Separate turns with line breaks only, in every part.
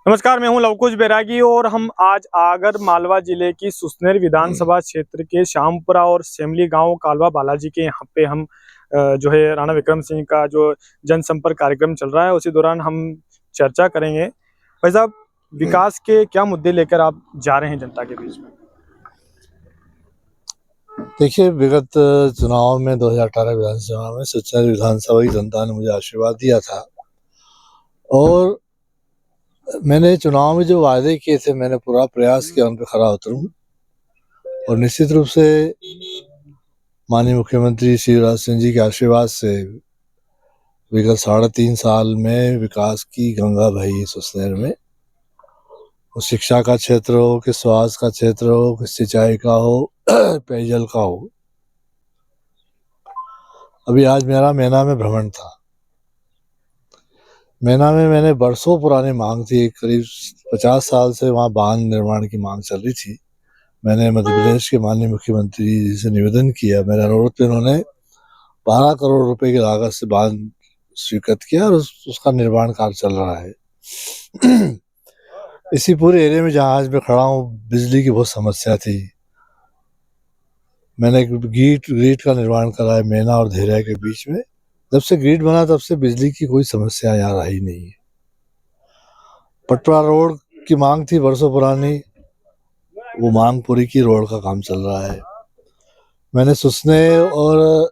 नमस्कार, मैं हूं लवकुश बैरागी और हम आज आगर मालवा जिले की सुसनेर विधानसभा क्षेत्र के श्यामपुरा और सेमली गांव कालवा बालाजी के यहाँ पे हम जो है राणा विक्रम सिंह का जो जनसंपर्क कार्यक्रम चल रहा है उसी दौरान हम चर्चा करेंगे। भाई साहब, विकास के क्या मुद्दे लेकर आप जा रहे हैं जनता के बीच में?
देखिए, विगत चुनाव में 2018 विधानसभा में सुसनेर विधानसभा की जनता ने मुझे आशीर्वाद दिया था और मैंने चुनाव में जो वादे किए थे मैंने पूरा प्रयास किया उन पर खरा उतरूं और निश्चित रूप से माननीय मुख्यमंत्री शिवराज सिंह जी के आशीर्वाद से विगत 3.5 साल में विकास की गंगा बही सुसनेर में। शिक्षा का क्षेत्र हो कि स्वास्थ्य का क्षेत्र हो कि सिंचाई का हो पेयजल का हो। अभी आज मेरा मैना में भ्रमण था। मैना में मैंने बरसों पुरानी मांग थी, करीब 50 साल से वहाँ बांध निर्माण की मांग चल रही थी। मैंने मध्य प्रदेश के माननीय मुख्यमंत्री जी से निवेदन किया। मेरे अनुरोध पे उन्होंने 12 करोड़ रुपए की लागत से बांध स्वीकृत किया और उसका निर्माण कार्य चल रहा है। इसी पूरे एरिया में जहाँ आज मैं खड़ा हूँ बिजली की बहुत समस्या थी। मैंने ग्रिड का निर्माण करा है मैना और धेरिया के बीच में। जब से ग्रिड बना तब से बिजली की कोई समस्या यहाँ रही नहीं है। पटवा रोड की मांग थी वर्षों पुरानी, वो मांग पूरी की, रोड का काम चल रहा है। मैंने सुसनेर और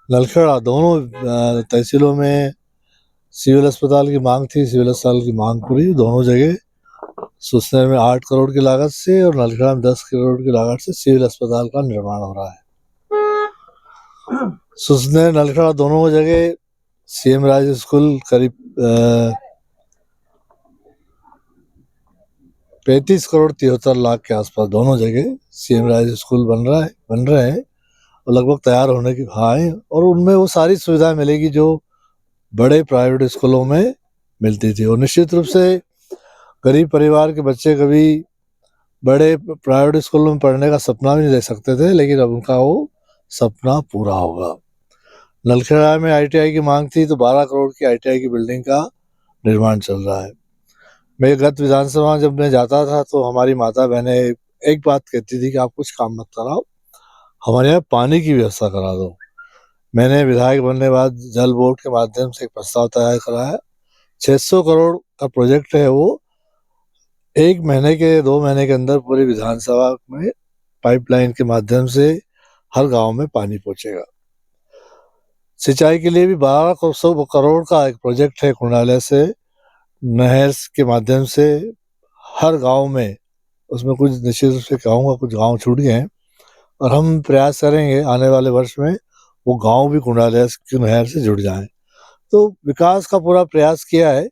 नलखेड़ा दोनों तहसीलों में सिविल अस्पताल की मांग थी, सिविल अस्पताल की मांग पूरी। दोनों जगह सुसनेर में 8 करोड़ की लागत से और नलखेड़ा में 10 करोड़ की लागत से सिविल अस्पताल का निर्माण हो रहा है। सुसनेर नलखेड़ा दोनों जगह सीएम राज स्कूल करीब 35 करोड़ 73 लाख के आसपास दोनों जगह सीएम राज स्कूल बन रहे हैं और लगभग तैयार होने की है। और उनमें वो सारी सुविधाएं मिलेगी जो बड़े प्राइवेट स्कूलों में मिलती थी। और निश्चित रूप से गरीब परिवार के बच्चे कभी बड़े प्राइवेट स्कूलों में पढ़ने का सपना भी नहीं देख सकते थे, लेकिन अब उनका वो सपना पूरा होगा। नलखेड़ा में आईटीआई की मांग थी तो 12 करोड़ की आईटीआई की बिल्डिंग का निर्माण चल रहा है। मैं गत विधानसभा जब मैं जाता था तो हमारी माता बहनें एक बात कहती थी कि आप कुछ काम मत कराओ, हमारे यहाँ पानी की व्यवस्था करा दो। मैंने विधायक बनने के बाद जल बोर्ड के माध्यम से एक प्रस्ताव तैयार कराया। 600 करोड़ का प्रोजेक्ट है वो। 1 महीने के 2 महीने के अंदर पूरी विधानसभा में पाइपलाइन के माध्यम से हर गांव में पानी पहुंचेगा। सिंचाई के लिए भी 12 करोड़ का एक प्रोजेक्ट है कुंडालय से नहर के माध्यम से हर गांव में। उसमें कुछ निश्चित रूप से कहूँगा कुछ गांव छूट गए हैं और हम प्रयास करेंगे आने वाले वर्ष में वो गांव भी कुंडालय की नहर से जुड़ जाएं। तो विकास का पूरा प्रयास किया है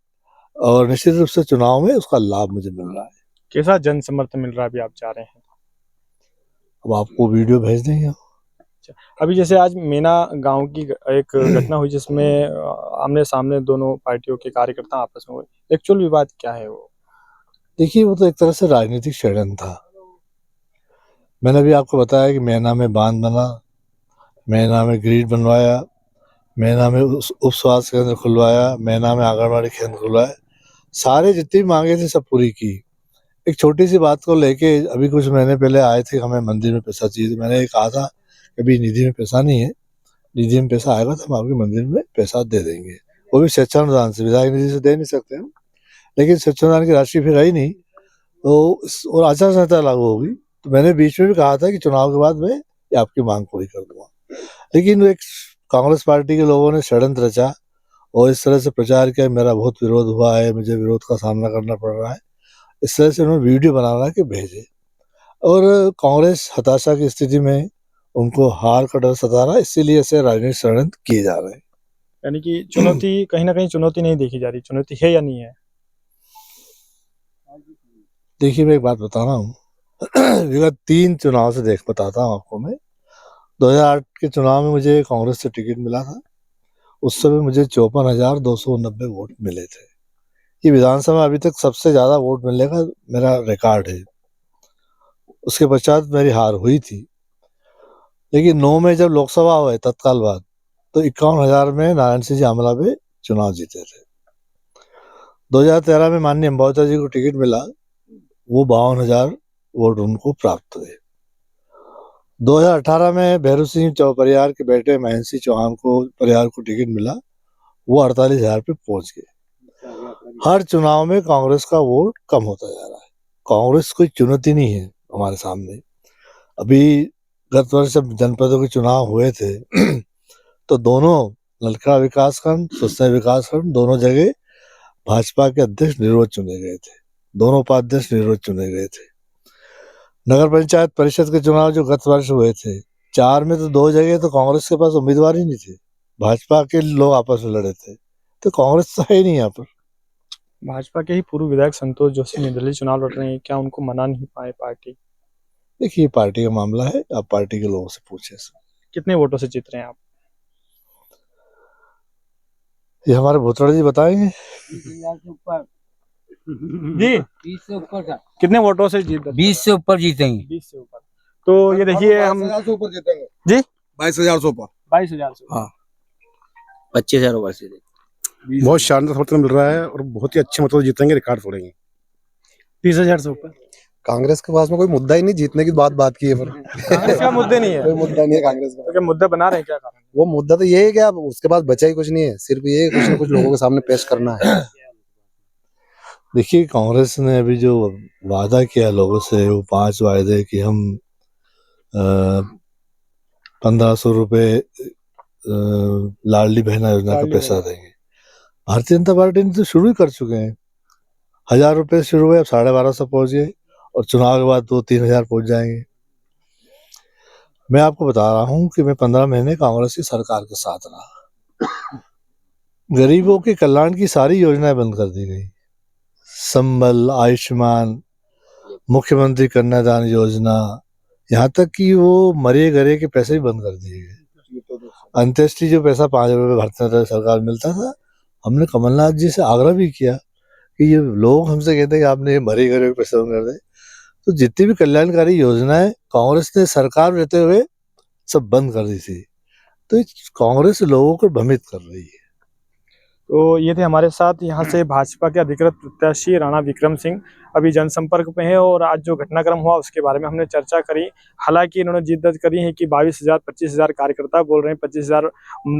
और निश्चित रूप से चुनाव में उसका लाभ मुझे मिल रहा है।
कैसा जन समर्थन मिल रहा है अभी आप जा रहे हैं?
अब आपको वीडियो भेज देंगे।
अभी जैसे आज मेना गांव की एक घटना हुई जिसमें आमने सामने दोनों पार्टियों के कार्यकर्ता आपस में हुए, एक्चुअल विवाद क्या है वो?
देखिए, वो तो एक तरह से राजनीतिक षड्यंत्र था। मैंने भी आपको बताया कि मैना में बांध बना, मैना में ग्रिड बनवाया, मैना में उप स्वास्थ्य केंद्र खुलवाया, मैना में आंगनबाड़ी केंद्र खुलवाया। सारे जितनी मांगे थी सब पूरी की। एक छोटी सी बात को लेके अभी कुछ महीने पहले आए थे, हमें मंदिर में पैसा चाहिए। मैंने कहा था अभी निधि में पैसा नहीं है, निधि में पैसा आएगा तो हम आपके मंदिर में पैसा दे देंगे, वो भी स्वेच्छानुदान से। विधायक निधि से दे नहीं सकते हम, लेकिन स्वेच्छानुदान की राशि फिर आई नहीं तो और आचार संहिता लागू होगी। तो मैंने बीच में भी कहा था कि चुनाव के बाद मैं ये आपकी मांग पूरी कर दूंगा, लेकिन एक कांग्रेस पार्टी के लोगों ने षड्यंत्र रचा और इस तरह से प्रचार किया। मेरा बहुत विरोध हुआ है, मुझे विरोध का सामना करना पड़ रहा है। इस तरह से उन्होंने वीडियो बना के भेजे और कांग्रेस हताशा की स्थिति में उनको हार का डर सता रहा है, इसीलिए ऐसे राजनीतिक षड्यंत्र किए जा रहे हैं।
यानी कि चुनौती कहीं ना कहीं चुनौती नहीं देखी जा रही, चुनौती है या नहीं है?
देखिए, मैं एक बात बता रहा हूँ। विगत 3 चुनाव से बताता हूँ आपको मैं। 2008 के चुनाव में मुझे कांग्रेस से टिकट मिला था। उस समय मुझे 54,290 वोट मिले थे। ये विधानसभा अभी तक सबसे ज्यादा वोट मिलने का मेरा रिकॉर्ड है। उसके पश्चात मेरी हार हुई थी, लेकिन 9 में जब लोकसभा हुए तत्काल बाद तो 51,000 में नारायण सिंह जी आमला पे चुनाव जीते थे। 2013 में माननीय अंबावता जी को टिकट मिला, वो 52,000 वोट उनको प्राप्त हुए। 2018 में भैरू सिंह परिहार के बेटे महेंद्र सिंह चौहान को परिहार को टिकट मिला, वो 48,000 पे पहुंच गए। हर चुनाव में कांग्रेस का वोट कम होता जा रहा है। कांग्रेस कोई चुनौती नहीं है हमारे सामने। अभी गत वर्ष जब जनपदों के चुनाव हुए थे तो दोनों ललका विकासखंड, सुसनेर विकासखंड, दोनों जगह भाजपा के अध्यक्ष निर्विरोध चुने गए थे, दोनों उपाध्यक्ष निर्विरोध चुने गए थे। नगर पंचायत परिषद के चुनाव जो गत वर्ष हुए थे, 4 में तो 2 जगह तो कांग्रेस के पास उम्मीदवार ही नहीं थे, भाजपा के लोग आपस में लड़े थे, तो कांग्रेस तो है ही नहीं यहाँ पर।
भाजपा के ही पूर्व विधायक संतोष जोशी निर्दलीय चुनाव लड़ रहे हैं, क्या उनको मना नहीं पाए पार्टी?
देखिए, पार्टी का मामला है, आप पार्टी के लोगों से पूछे।
कितने वोटों से जीत रहे हैं आप?
ये हमारे भूतड़ जी बताएंगे।
20,000 से ऊपर,
जी
20 से ऊपर का,
कितने वोटों से जीत?
20 से ऊपर जीतेंगे।
20 से ऊपर। तो ये देखिए हम
22,000 से ऊपर जीतेंगे
जी
22,000 से ऊपर
22,000 से।
हाँ
25,000 ऊपर से
बहुत शानदार समर्थन मिल रहा है और बहुत ही अच्छे मतों से जीतेंगे, रिकॉर्ड तोड़ेंगे।
30,000 से ऊपर।
कांग्रेस के पास में कोई मुद्दा ही नहीं, जीतने की बात की है पर
कांग्रेस का मुद्दे नहीं है,
कोई मुद्दा नहीं है कांग्रेस का।
तो क्या मुद्दा बना रहे हैं, क्या कारण?
वो मुद्दा तो ये है कि अब उसके पास बचा ही कुछ नहीं है, सिर्फ ये कुछ ना कुछ लोगों के सामने पेश करना है।
देखिए, कांग्रेस ने अभी जो वादा किया लोगों से, वो 5 वायदे कि हम 1,500 रुपए लाडली बहना योजना का पैसा देंगे। भारतीय जनता पार्टी ने तो शुरू ही कर चुके हैं। 1,000 रुपए शुरू हुए, अब 1,250 पहुंच गए और चुनाव के बाद 2-3,000 पहुंच जाएंगे। मैं आपको बता रहा हूं कि मैं 15 महीने कांग्रेस की सरकार के साथ रहा। गरीबों के कल्याण की सारी योजनाएं बंद कर दी गई, संबल, आयुष्मान, मुख्यमंत्री कन्यादान योजना, यहाँ तक कि वो मरे गरे के पैसे भी बंद कर दिए गए। अंत्येष्टि जो पैसा 5 रुपए भारतीय जनता सरकार मिलता था, हमने कमलनाथ जी से आग्रह भी किया कि ये लोग हमसे कहते हैं कि आपने मरे गरे के पैसे बंद कर दे, तो जितनी भी कल्याणकारी योजनाएं कांग्रेस ने सरकार रहते हुए सब बंद कर दी थी। तो कांग्रेस लोगों को भ्रमित कर रही है।
तो ये थे हमारे साथ यहाँ से भाजपा के अधिकृत प्रत्याशी राणा विक्रम सिंह, अभी जनसंपर्क में है और आज जो घटनाक्रम हुआ उसके बारे में हमने चर्चा करी। हालांकि इन्होंने जीत दर्ज करी है कि 22,000 25,000 कार्यकर्ता बोल रहे हैं 25,000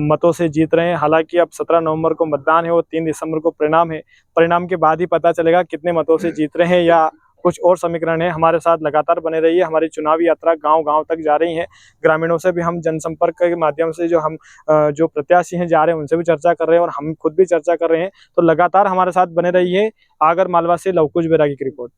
मतों से जीत रहे हैं। हालांकि अब 17 नवंबर को मतदान है और 3 दिसंबर को परिणाम है। परिणाम के बाद ही पता चलेगा कितने मतों से जीत रहे हैं या कुछ और समीकरण है। हमारे साथ लगातार बने रहिए। हमारी चुनावी यात्रा गांव-गांव तक जा रही है। ग्रामीणों से भी हम जनसंपर्क के माध्यम से जो प्रत्याशी हैं जा रहे हैं उनसे भी चर्चा कर रहे हैं और हम खुद भी चर्चा कर रहे हैं। तो लगातार हमारे साथ बने रहिए। आगर मालवा से लवकुश बैरागी की रिपोर्ट।